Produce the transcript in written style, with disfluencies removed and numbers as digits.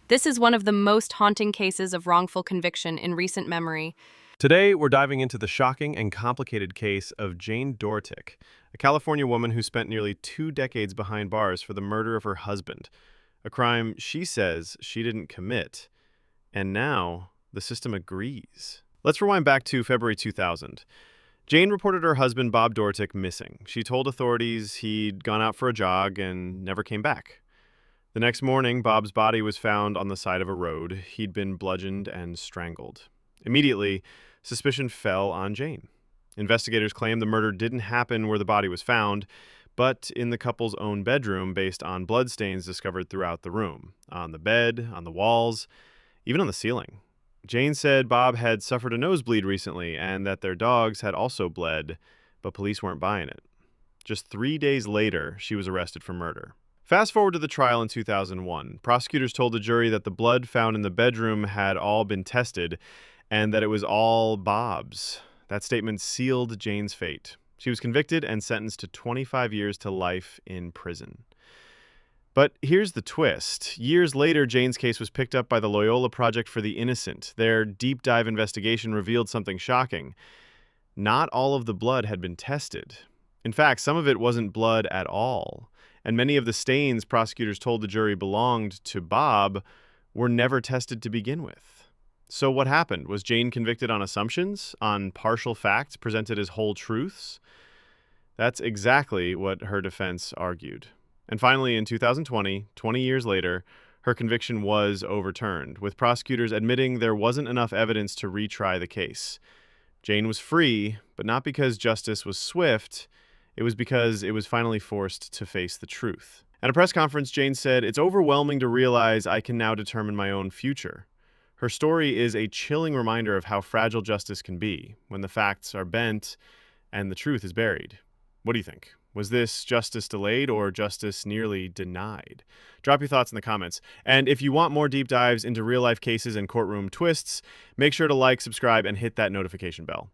This is one of the most haunting cases of wrongful conviction in recent memory. Today, we're diving into the shocking and complicated case of Jane Dortick, a California woman who spent nearly 2 decades behind bars for the murder of her husband, a crime she says she didn't commit. And now, the system agrees. Let's rewind back to February 2000. Jane reported her husband, Bob Dortick, missing. She told authorities he'd gone out for a jog and never came back. The next morning, Bob's body was found on the side of a road. He'd been bludgeoned and strangled. Immediately, suspicion fell on Jane. Investigators claimed the murder didn't happen where the body was found, but in the couple's own bedroom based on bloodstains discovered throughout the room, on the bed, on the walls, even on the ceiling. Jane said Bob had suffered a nosebleed recently and that their dogs had also bled, but police weren't buying it. Just 3 days later, she was arrested for murder. Fast forward to the trial in 2001. Prosecutors told the jury that the blood found in the bedroom had all been tested and that it was all Bob's. That statement sealed Jane's fate. She was convicted and sentenced to 25 years to life in prison. But here's the twist. Years later, Jane's case was picked up by the Loyola Project for the Innocent. Their deep dive investigation revealed something shocking. Not all of the blood had been tested. In fact, some of it wasn't blood at all. And many of the stains prosecutors told the jury belonged to Bob were never tested to begin with. So what happened? Was Jane convicted on assumptions, on partial facts presented as whole truths? That's exactly what her defense argued. And finally, in 2020, 20 years later, her conviction was overturned, with prosecutors admitting there wasn't enough evidence to retry the case. Jane was free, but not because justice was swift. It was because it was finally forced to face the truth. At a press conference, Jane said, "It's overwhelming to realize I can now determine my own future." Her story is a chilling reminder of how fragile justice can be when the facts are bent and the truth is buried. What do you think? Was this justice delayed or justice nearly denied? Drop your thoughts in the comments. And if you want more deep dives into real-life cases and courtroom twists, make sure to like, subscribe, and hit that notification bell.